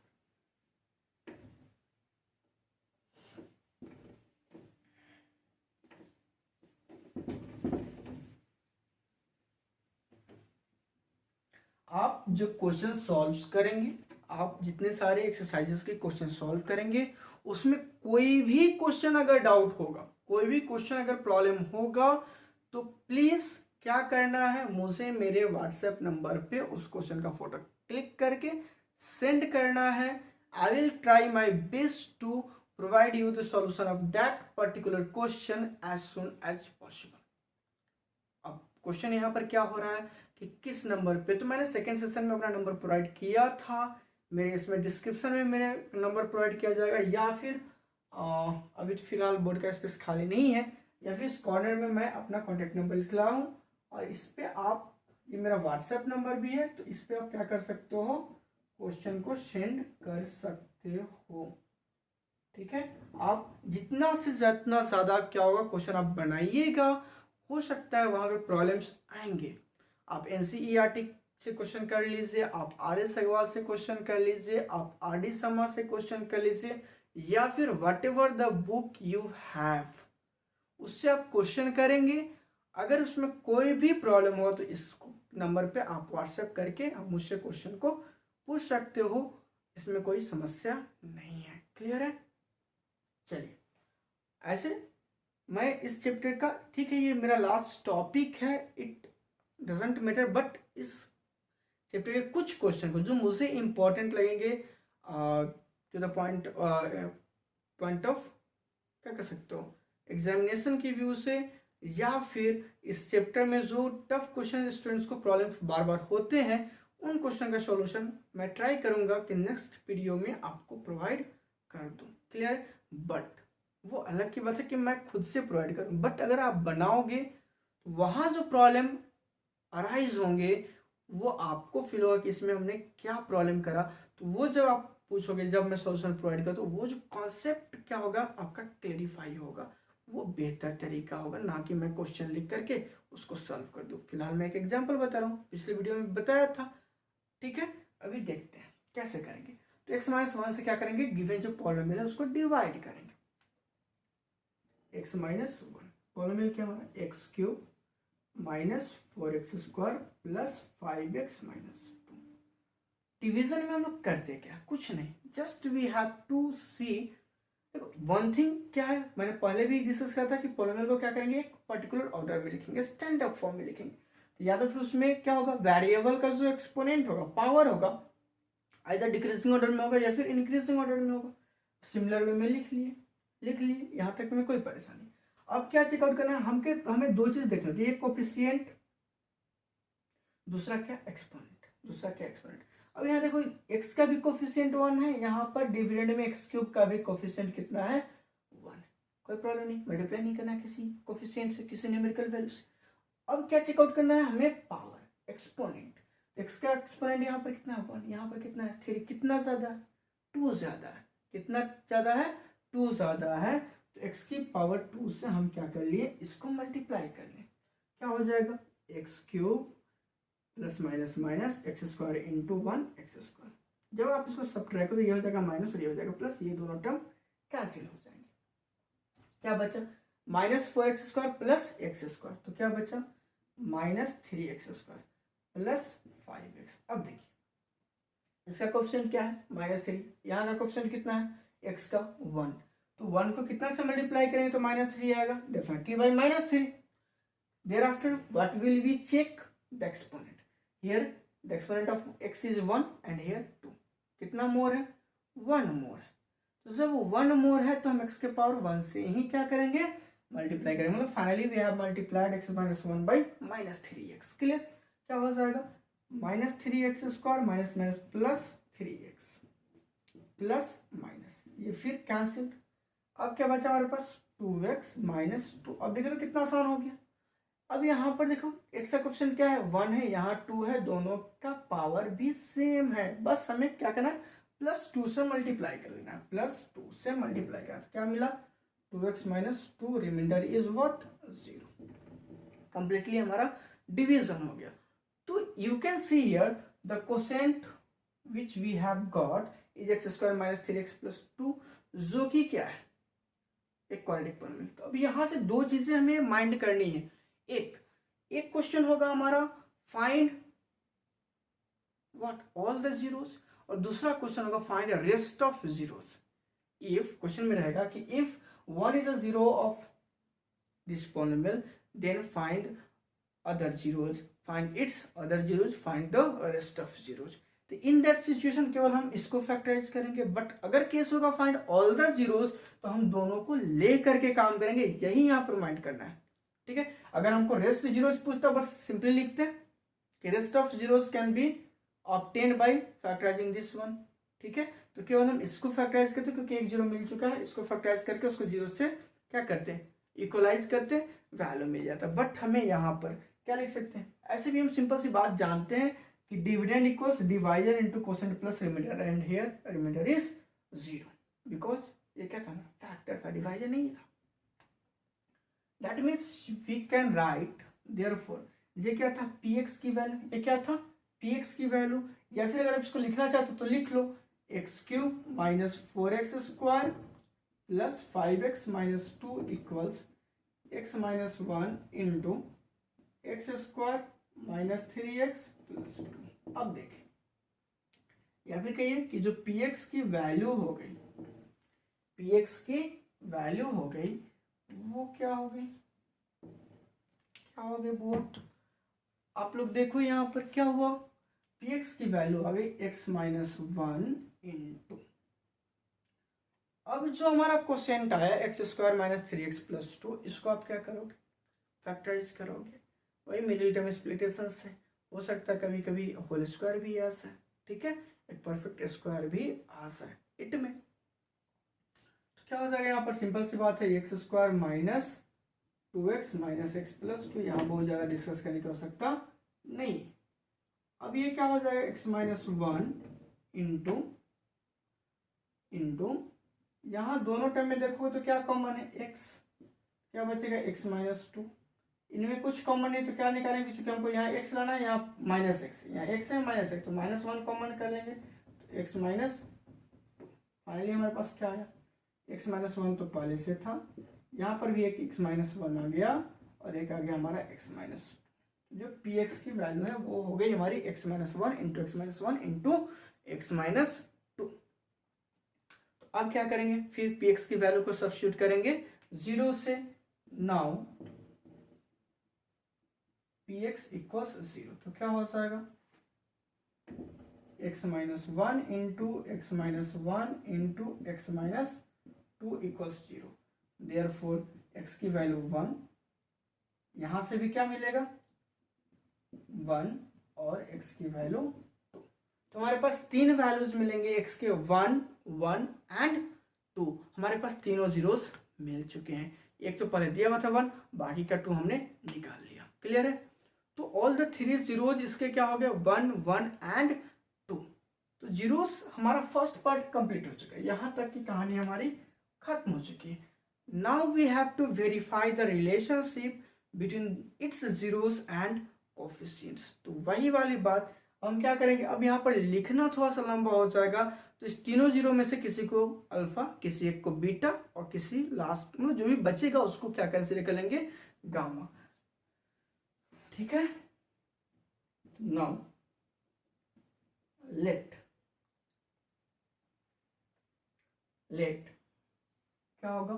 आप जो क्वेश्चन सॉल्व करेंगे, आप जितने सारे एक्सरसाइजेस के क्वेश्चन सॉल्व करेंगे, उसमें कोई भी क्वेश्चन अगर डाउट होगा, कोई भी क्वेश्चन अगर प्रॉब्लम होगा, तो प्लीज क्या करना है, मुझे मेरे व्हाट्सएप नंबर पे उस क्वेश्चन का फोटो क्लिक करके सेंड करना है. I will try my best to provide you the solution of that particular question as soon as possible. अब क्वेश्चन यहाँ पर क्या हो रहा है कि किस नंबर पे, तो मैंने सेकेंड सेशन में अपना नंबर प्रोवाइड किया था, मेरे इसमें डिस्क्रिप्शन में मेरे नंबर प्रोवाइड किया जाएगा, या फिर अभी तो फिलहाल बोर्ड का स्पेस खाली नहीं है, या फिर इस कॉर्नर में मैं अपना कॉन्टैक्ट नंबर लिख रहा हूँ, और इस पे आप, ये मेरा व्हाट्सएप नंबर भी है, तो इस पे आप क्या कर सकते हो, क्वेश्चन को सेंड कर सकते हो. ठीक है, आप जितना से जितना ज़्यादा क्या होगा क्वेश्चन आप बनाइएगा, हो सकता है वहाँ पे प्रॉब्लम्स आएंगे. आप एनसीईआरटी से क्वेश्चन कर लीजिए, आप आर एस अग्रवाल से क्वेश्चन कर लीजिए, आप आर डी शर्मा से क्वेश्चन कर लीजिए, या फिर what ever the book you have, उससे आप क्वेश्चन करेंगे. अगर उसमें कोई भी प्रॉब्लम हो तो इस नंबर पे आप व्हाट्सएप करके आप मुझसे क्वेश्चन को पूछ सकते हो, इसमें कोई समस्या नहीं है. क्लियर है. चलिए, ऐसे मैं इस चैप्टर का, ठीक है, ये मेरा लास्ट टॉपिक है, इट डजेंट मैटर, बट इस चैप्टर के कुछ क्वेश्चन को जो मुझे इंपॉर्टेंट लगेंगे, टू द पॉइंट ऑफ क्या कर सकते हो, एग्जामिनेशन की व्यू से, या फिर इस चैप्टर में जो टफ क्वेश्चन स्टूडेंट्स को प्रॉब्लम्स बार बार होते हैं, उन क्वेश्चन का सॉल्यूशन मैं ट्राई करूंगा कि नेक्स्ट वीडियो में आपको प्रोवाइड कर दूं. क्लियर. बट वो अलग की बात है कि मैं खुद से प्रोवाइड करूं, बट अगर आप बनाओगे तो वहाँ जो प्रॉब्लम अराइज होंगे वो आपको फील होगा कि इसमें हमने क्या प्रॉब्लम करा, तो वो जब आप पूछोगे, जब मैं सॉल्यूशन प्रोवाइड करूँ, तो वो जो कॉन्सेप्ट क्या होगा आपका क्लेरिफाई होगा, वो बेहतर तरीका होगा, ना कि मैं क्वेश्चन लिख करके उसको सॉल्व कर दूँ. फिलहाल मैं एक एग्जांपल बता रहा हूँ, पिछले वीडियो में बताया था. ठीक है, अभी देखते हैं कैसे करेंगे. तो एक्स माइनस 1 से क्या करेंगे, गिवन जो पॉलिनोमियल है उसको डिवाइड करेंगे. एक्स माइनस 1 पॉलिनोमियल क्या हमारा, x cube minus 4x square plus 5x minus 2. Division में हम लोग करते क्या, कुछ नहीं, जस्ट वी हैव टू सी. देखो वन थिंग क्या है, मैंने पहले भी डिस्कस किया था कि पॉलिनोमियल को क्या करेंगे, एक पर्टिकुलर ऑर्डर में लिखेंगे, स्टैंडर्ड फॉर्म में लिखेंगे. तो या तो फिर उसमें क्या होगा, वेरिएबल का जो एक्सपोनेंट होगा, पावर होगा, आइदर डिक्रीजिंग ऑर्डर में होगा या फिर इंक्रीजिंग ऑर्डर में होगा. सिमिलर वे में लिख लिए, यहाँ तक में कोई परेशानी. अब क्या चेकआउट करना है, हमें दो चीज देखनी होती है, एक कोफिशिएंट, दूसरा क्या एक्सपोनेंट. अब यहाँ देखो x का भी कोफिशिएंट 1 है, यहाँ पर डिविडेंड में x क्यूब का भी कोफिशिएंट कितना है, 1. कोई प्रॉब्लम नहीं, मल्टीप्लाई नहीं करना है किसी कोफिशिएंट से, किसी न्यूमेरिकल वैल्यू से. अब क्या चेकआउट करना है हमें, पावर, एक्सपोनेंट. x का एक्सपोनेंट यहाँ पर कितना है, 1, यहाँ पर कितना है, 3. कितना ज्यादा है, 2 ज्यादा है. कितना ज्यादा है, 2 ज्यादा है. तो x की पावर 2 से हम क्या कर लिए, इसको मल्टीप्लाई कर लें. क्या हो जाएगा, x cube plus minus minus x square into 1 x square. जब आप इसको सब्ट्रैक्ट करो, ये हो जाएगा माइनस और ये हो जाएगा प्लस, ये दोनों टर्म कैंसिल हो जाएंगे. क्या बचा, minus 4x square plus x square, तो क्या बचा, minus 3x square plus 5x. अब देखिए इसका कोफिशिएंट क्या है, -3. यहाँ का कोफिशिएंट कितना है, x का 1. तो 1 को कितना से मल्टीप्लाई करेंगे तो -3 आएगा, definitely by -3. Thereafter what will we check? The exponent. Here the exponent of x is 1 and here 2. कितना मोर है? 1 मोर है. तो जब 1 मोर है तो हम x के पावर 1 से ही क्या करेंगे? मल्टीप्लाई करेंगे. मतलब finally we have multiplied x minus 1 by -3x. Clear? क्या हो जाएगा? -3x square minus minus plus 3x plus minus, ये फिर कैंसिल. अब क्या बचा हमारे पास? 2x minus 2. अब देखो तो कितना आसान हो गया. अब यहाँ पर देखो x का क्वेश्चन क्या है? 1 है, यहाँ 2 है, दोनों का पावर भी सेम है. बस हमें क्या करना है? +2 से मल्टीप्लाई कर लेना है. +2 से मल्टीप्लाई करना. क्या मिला? 2x minus 2. Remainder is what? 0. Completely हमारा डिवीजन हो गया. तो you can see here the quotient which we have got is x square minus 3x plus 2, जो कि क्या है? एक क्वाड्रेटिक पॉलिनोमियल. तो अब यहां से दो चीजें हमें माइंड करनी है. एक क्वेश्चन होगा हमारा find what all the zeros, और दूसरा क्वेश्चन होगा find rest of zeros. If question में रहेगा कि if 1 is a zero of this polynomial then find other zeros, find its other zeros, find the rest of zeros. तो इन दैट सिचुएशन केवल हम इसको फैक्टराइज करेंगे. बट अगर केस होगा फाइंड ऑल द जीरोस तो हम दोनों को ले करके काम करेंगे. यही यहां पर माइंड करना है. ठीक है? अगर हमको रेस्ट जीरोस पूछता बस सिंपली लिखते हैं कि rest of zeros can be obtained by factorising this one. ठीक है? तो केवल हम इसको फैक्टराइज करते हैं क्योंकि एक जीरो मिल चुका है. इसको फैक्टराइज करके उसको जीरो से क्या करते हैं? इक्वलाइज करते हैं, वैल्यू मिल जाता है. बट हमें यहाँ पर क्या लिख सकते हैं? ऐसे भी हम सिंपल सी बात जानते हैं कि dividend equals divisor into quotient plus remainder, and here remainder is 0 because ये क्या था ना? फैक्टर था, डिवाइजर नहीं था. That means we can write therefore ये क्या था? px की वैल्यू. ये क्या था? px की वैल्यू. या फिर अगर आप इसको लिखना चाहते हो तो लिख लो x cube minus 4x square plus 5x minus 2 equals x minus 1 into x square minus 3x plus 2. अब देखें, या फिर कहिए कि जो px की वैल्यू हो गई, px की वैल्यू हो गई, वो क्या हो गई? क्या हो गई बोट? आप लोग देखो यहाँ पर क्या हुआ? px की वैल्यू आ गई x माइनस 1 इंटू, अब जो हमारा क्वोशेंट आया x square minus 3x plus 2, इसको आप क्या करोगे? फैक्टराइज करोगे. वही मिडिल टर्म स्प्लिटेशन से हो सकता है, कभी कभी होल स्क्वायर भी आ सकता है. ठीक है? एक परफेक्ट स्क्वायर भी आ सकता है इट में. क्या हो जाएगा यहाँ पर? सिंपल सी बात है, x square minus 2x minus x plus 2. यहाँ बहुत ज़्यादा डिस्कस करने की आवश्यकता नहीं. अब ये क्या हो जाएगा? x माइनस 1 इंटू इंटू, यहाँ दोनों टर्म में देखोगे तो क्या कॉमन है? x. क्या बचेगा? x minus 2. इनमें कुछ कॉमन नहीं तो क्या निकालेंगे? क्योंकि हमको यहाँ x लाना है, यहाँ माइनस एक्स, यहाँ x है माइनस एक्स, तो -1 कॉमन कर लेंगे तो x माइनस 2. फाइनली हमारे पास क्या आया? x माइनस 1 तो पहले से था, यहाँ पर भी एक x माइनस 1 आ गया और एक आ गया हमारा x माइनस 2. जो px की वैल्यू है वो हो गई हमारी x minus 1 into x minus 1 into x minus 2. तो अब क्या करेंगे? फिर px की वैल्यू को सब्स्टिट्यूट करेंगे 0 से. नाउ px इक्वल्स 0, तो क्या हो जाएगा? x minus 1 into x minus 1 into x minus 2 equals 0. Therefore x की वैल्यू 1, यहां से भी क्या मिलेगा? 1 और x की वैल्यू 2. तो हमारे पास तीन वैल्यूज मिलेंगे x के, 1, 1 एंड 2. हमारे पास तीनों जीरोस मिल चुके हैं. एक तो पहले दिया हुआ था 1, बाकी का 2 हमने निकाल लिया. क्लियर है? तो ऑल द थ्री जीरोज इसके क्या हो गया? 1, 1 एंड 2. तो जीरोस हमारा फर्स्ट पार्ट कंप्लीट हो चुका है. यहां तक की कहानी हमारी खत्म हो चुकी है. Now we have to verify the relationship between its zeros and coefficients. तो वही वाली बात हम क्या करेंगे? अब यहाँ पर लिखना थोड़ा सा लंबा हो जाएगा, तो इस तीनों जीरो में से किसी को अल्फा, किसी एक को बीटा और किसी लास्ट में जो भी बचेगा उसको क्या कंसीडर कर लेंगे? गामा. ठीक है? नाउ लेट क्या होगा,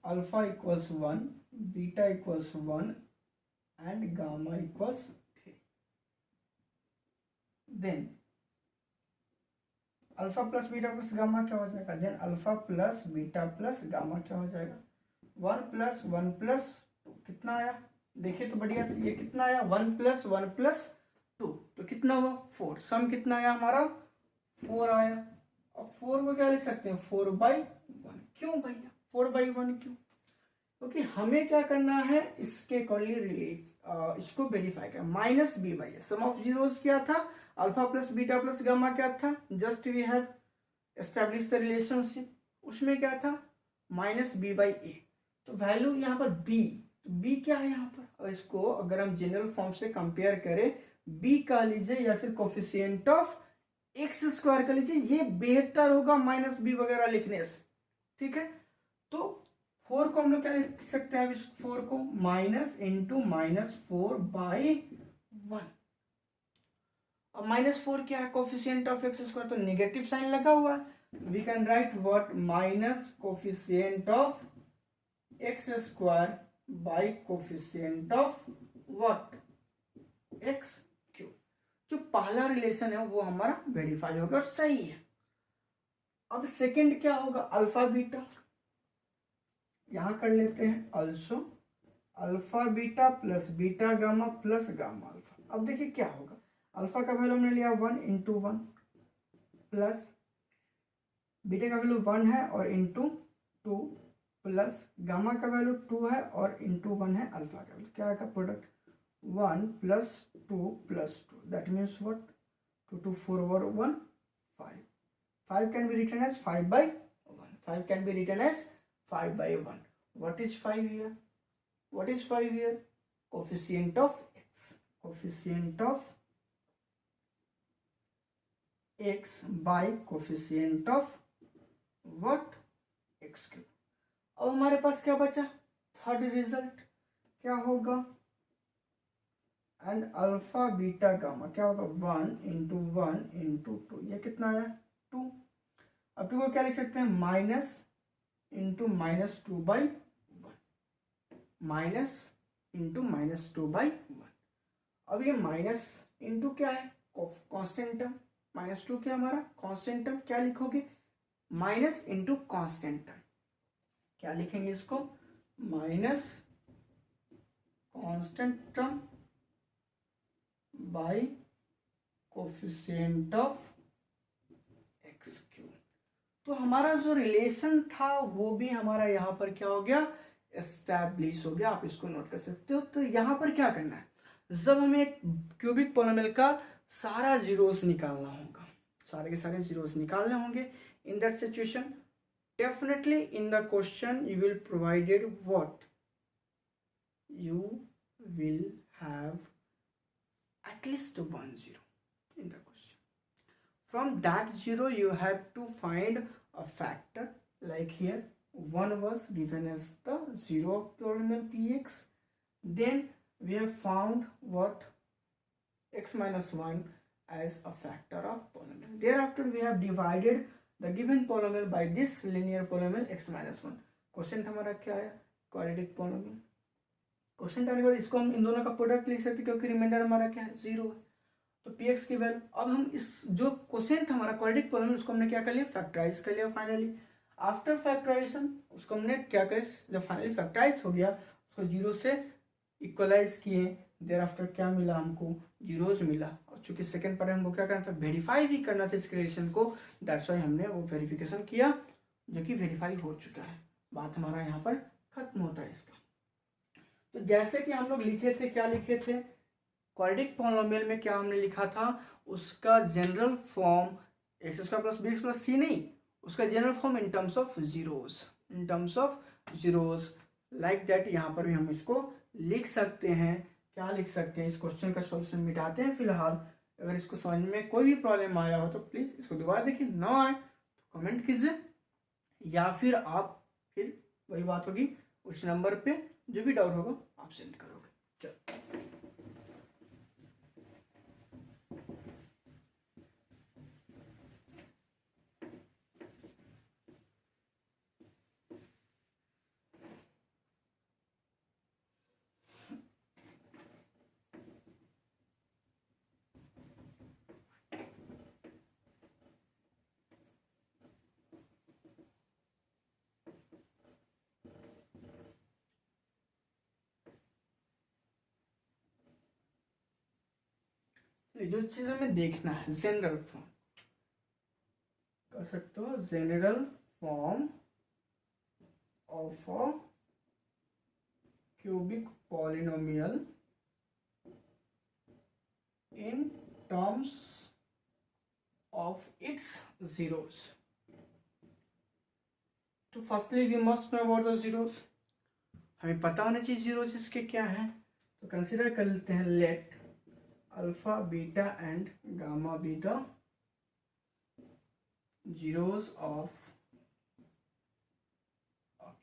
alpha equals 1, beta equals 1 and gamma equals 3। Then alpha plus beta plus gamma क्या हो जाएगा, then alpha plus beta plus gamma क्या हो जाएगा, 1 प्लस 1 प्लस 2 कितना आया, देखिए तो बढ़िया से, ये कितना आया 1 प्लस 1 प्लस 2 तो कितना हुआ 4, सम कितना आया हमारा 4 आया। अब 4 को क्या लिख सकते हैं 4/1, क्यों भैया 4/1 क्यों, क्योंकि हमें क्या करना है इसके अकॉर्डिंगली रिलेट इसको वेरीफाई करना, minus b by sum of zeros क्या था, alpha plus beta plus gamma क्या था, just we have establish the relationship, उसमें क्या था माइनस बी बाई ए, तो वैल्यू यहाँ पर बी, तो बी क्या है यहाँ पर, और इसको अगर हम जनरल फॉर्म से कंपेयर करें बी कह लीजिए या फिर कोफिशिएंट ऑफ एक्स स्क्वायर कर लीजिए, ये बेहतर होगा माइनस बी वगैरह लिखने से, ठीक है। तो 4 को हम लोग क्या लिख सकते हैं, इस 4 को माइनस इंटू -4/1, अब -4 क्या है कोफिशिएंट ऑफ एक्स स्क्वायर, तो नेगेटिव साइन लगा हुआ है, we can write what minus coefficient of x square by coefficient of what x cube, जो पहला रिलेशन है वो हमारा वेरीफाई होगा और सही है। अब सेकंड क्या होगा अल्फा बीटा, यहां कर लेते हैं also alpha beta plus beta gamma plus gamma alpha. अब देखिए क्या होगा, अल्फा का वैल्यू हमने लिया 1 इंटू 1 प्लस बीटा का वैल्यू 1 है और इंटू 2 प्लस गामा का वैल्यू 2 है और इंटू 1 है अल्फा का वैल्यू, क्या आएगा product 1 plus 2 plus 2, that means what 2 2 4 और 1 5, 5 can be written as 5/1, 5 can be written as 5/1, what is 5 here, what is 5 here, coefficient of x, coefficient of x by coefficient of what x cube। अब हमारे पास क्या बचा थर्ड रिजल्ट क्या होगा, एंड अल्फा बीटा गामा क्या होगा 1 इंटू 1 इंटू 2, ये कितना आया 2, अब 2 को क्या लिख सकते हैं माइनस इंटू -2/1, माइनस इंटू -2/1। अब ये माइनस इंटू क्या है कांस्टेंट टर्म, -2 क्या हमारा कांस्टेंट टर्म, क्या लिखोगे माइनस इंटू कांस्टेंट टर्म, क्या लिखेंगे इसको minus constant term by coefficient of x cube. तो हमारा जो रिलेशन था वो भी हमारा यहाँ पर क्या हो गया एस्टैब्लिश हो गया, आप इसको नोट कर सकते हो। तो यहाँ पर क्या करना है, जब हमें एक क्यूबिक पॉलिनोमियल का सारा जीरोस निकालना होगा, सारे के सारे जीरोस निकालने होंगे, in that situation definitely in the question you will provided what, you will have at least 1 0 in the question. From that 0 you have to find a factor, like here 1 was given as the 0 of polynomial px, then we have found what x minus 1 as a factor of polynomial, thereafter we have divided the given polynomial by this linear polynomial x minus 1। Question हमारा क्या है क्वाड्रेटिक पोलिनोमियल, क्वेश्चन आने के बाद इसको हम इन दोनों का प्रोडक्ट लिख सकते हैं क्योंकि रिमाइंडर हमारा क्या है 0 है, तो px की वैल्यू, अब हम इस जो क्वेश्चन था हमारा क्वाड्रेटिक पोलिनोमियल उसको हमने क्या कर लिया फैक्टराइज कर लिया फाइनली। आफ्टर फैक्टराइजेशन उसको हमने क्या करें, जब फाइनली फैक्टराइज हो गया उसको 0 से इक्वलाइज किए, देयर आफ्टर क्या मिला हमको जीरोज मिला, और चूंकि सेकंड पार्ट हमको क्या करना था वेरीफाई भी करना था इस रिलेशन को, दैट्स व्हाई हमने वो वेरिफिकेशन किया जो कि वेरीफाई हो चुका है, बात हमारा यहाँ पर खत्म होता है इसका। तो जैसे कि हम लोग लिखे थे, क्या लिखे थे क्वाड्रेटिक पॉलिनोमियल में क्या हमने लिखा था, उसका general form x square plus b x plus c नहीं, उसका general form in terms of zeros, in terms of zeros like that. यहाँ पर भी हम इसको लिख सकते हैं, क्या लिख सकते हैं, इस क्वेश्चन का सॉल्यूशन मिटाते हैं फिलहाल। अगर इसको समझ में कोई भी प्रॉब्लम आया हो तो प्लीज़ इसको दोबारा देखिए, ना आए तो कमेंट कीजिए, या फिर आप फिर वही बात होगी उस नंबर पे जो भी डाउट होगा आप सेंड करोगे। चलो जो चीज हमें देखना है जनरल फॉर्म कर सकते हो, general form of a cubic polynomial in terms of its zeros. तो firstly we must know about the zeros, हमें पता होना चाहिए जीरोस इसके क्या है। तो कंसीडर कर लेते हैं let alpha beta and gamma beta zeros of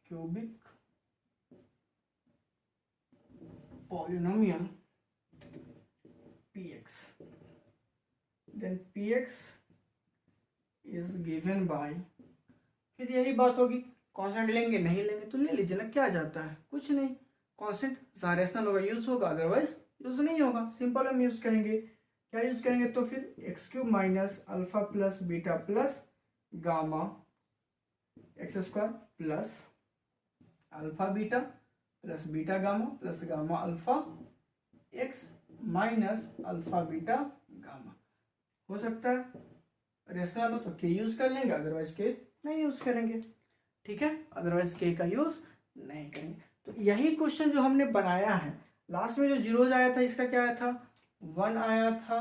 cubic polynomial px, then px is given by, फिर यही बात होगी कांस्टेंट लेंगे नहीं लेंगे तो ले लीजिए ना, क्या जाता है, कुछ नहीं, कांस्टेंट रेशनल होगा यूज होगा, अदरवाइज यूज नहीं होगा। सिंपल हम यूज करेंगे, क्या यूज करेंगे, तो फिर x cube minus alpha plus beta plus gamma x square plus alpha beta plus beta gamma plus gamma alpha x minus alpha beta gamma. हो सकता है रेशनल हो तो के यूज कर लेंगे, अदरवाइज के नहीं यूज करेंगे, ठीक है, अदरवाइज के का यूज नहीं करेंगे। तो यही क्वेश्चन जो हमने बनाया है, लास्ट में जो जीरोज आया था इसका क्या आया था, 1 आया था,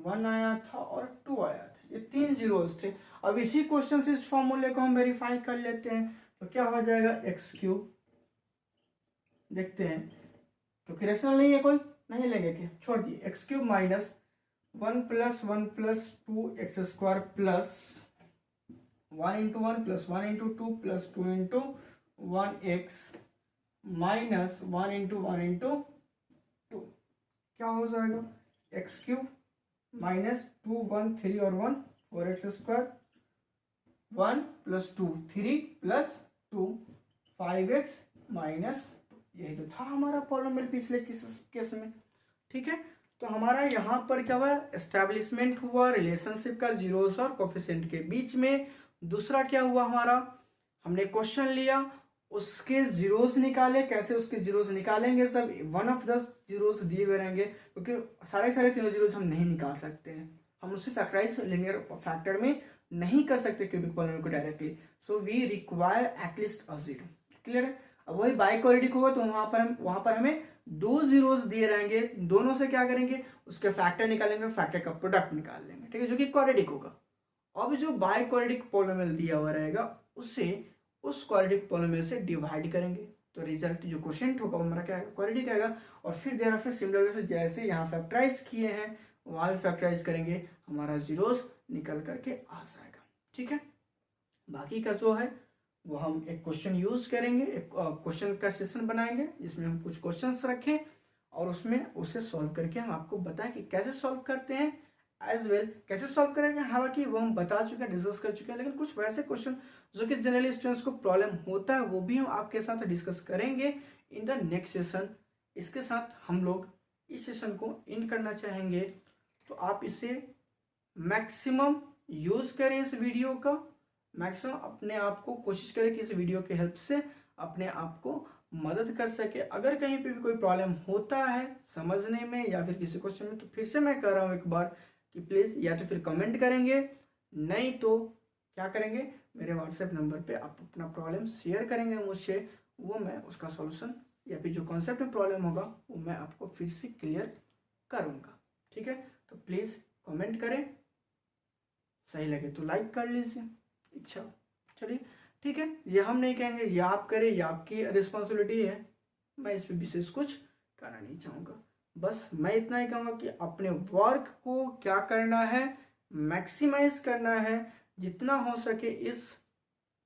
1 आया था और 2 आया था, ये 3 जीरोज थे। अब इसी क्वेश्चन से इस फॉर्मूले को हम वेरीफाई कर लेते हैं, तो क्या हो जाएगा एक्स क्यूब, देखते हैं क्योंकि रेशनल नहीं है कोई, नहीं लेंगे क्या, छोड़ दिए, x cube minus 1 + 1 + 2 x square plus 1 × 1 + 1 × 2 + 2 × 1 x minus 1 × 1 × 2, क्या हो जाएगा एक्स क्यूब माइनस 2 1 3 और 1 4 एक्स स्क्वायर 1 + 2 3 + 2 5 एक्स माइनस, यही तो था हमारा पॉलिनोमियल पिछले केस में, ठीक है। तो हमारा यहाँ पर क्या हुआ, एस्टैब्लिशमेंट हुआ रिलेशनशिप का जीरोस और कोफिशिएंट के बीच में। दूसरा क्या हुआ हमारा, हमने क्वेश्चन लिया, उसके जीरोस निकाले, कैसे उसके जीरोस निकालेंगे, सब 1 ऑफ 10 जीरोस दिए हुए रहेंगे, क्योंकि सारे तीनों जीरोस हम नहीं निकाल सकते हैं, हम उसे फैक्टराइज लिनियर फैक्टर में नहीं कर सकते क्यूबिक पॉलिनोमियल को directly, so we require at least a zero, clear है। अब वही बाई क्वाड्रेटिक होगा तो वहां पर हमें 2 जीरोस दिए रहेंगे, दोनों से क्या करेंगे, उसके फैक्टर निकालेंगे, फैक्टर का प्रोडक्ट निकाल लेंगे, ठीक है, जो कि क्वाड्रेटिक होगा। अब जो बाई क्वाड्रेटिक पॉलिनोमियल दिया हुआ रहेगा उससे उस क्वाड्रेटिक पॉलिनोमियल से डिवाइड करेंगे, तो रिजल्ट जो क्वोशिएंट होगा वो हमारा क्या है, क्वाड्रेटिक आएगा। और फिर देर आफ्टर सिमिलर से जैसे यहाँ फैक्टराइज किए हैं वहां भी फैक्टराइज करेंगे, हमारा जीरोस निकल करके आ जाएगा, ठीक है। बाकी का जो है वो हम एक क्वेश्चन यूज करेंगे, एक क्वेश्चन का सेशन बनाएंगे जिसमें हम कुछ क्वेश्चंस रखें और उसमें उसे सॉल्व करके हम आपको बताएं कि कैसे सॉल्व करते हैं, एज वेल कैसे सॉल्व करेंगे, हालांकि वो हम बता चुके हैं, डिस्कस कर चुके हैं, लेकिन कुछ वैसे क्वेश्चन जो कि जनरली स्टूडेंट्स को प्रॉब्लम होता है वो भी हम आपके साथ डिस्कस करेंगे इन द नेक्स्ट सेशन। इसके साथ हम लोग इस सेशन को इन करना चाहेंगे, तो आप इसे मैक्सिमम यूज करें, इस वीडियो का मैक्सिमम अपने आप को कोशिश करें कि इस वीडियो की हेल्प से अपने आप को मदद कर सके। अगर कहीं पे भी कोई प्रॉब्लम होता है समझने में या फिर किसी क्वेश्चन में, तो फिर से मैं कह रहा हूँ एक बार कि प्लीज़ या तो फिर कमेंट करेंगे, नहीं तो क्या करेंगे, मेरे व्हाट्सएप नंबर पे आप अपना प्रॉब्लम शेयर करेंगे मुझसे, वो मैं उसका सॉल्यूशन या फिर जो कॉन्सेप्ट में प्रॉब्लम होगा वो मैं आपको फिर से क्लियर करूँगा, ठीक है। तो प्लीज़ कमेंट करें, सही लगे तो लाइक कर लीजिए, अच्छा चलिए ठीक है। ये हम नहीं कहेंगे ये आप करें, ये आपकी रिस्पॉन्सिबिलिटी है, मैं इस पर विशेष कुछ करना नहीं चाहूँगा। बस मैं इतना ही कहूँगा कि अपने वर्क को क्या करना है, मैक्सिमाइज करना है जितना हो सके। इस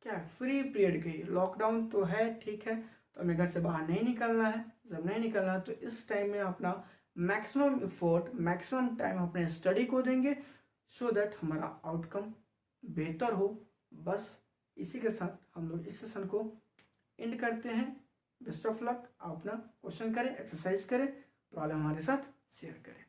क्या फ्री पीरियड के, लॉकडाउन तो है ठीक है, तो हमें घर से बाहर नहीं निकलना है, जब नहीं निकलना है तो इस टाइम में अपना मैक्सिमम एफर्ट, मैक्सिमम टाइम अपने स्टडी को देंगे, सो दैट हमारा आउटकम बेहतर हो। बस इसी के साथ हम लोग इस सेशन को एंड करते हैं। Best of luck. आप अपना क्वेश्चन करें, एक्सरसाइज करें, प्रॉब्लम हमारे साथ शेयर करें।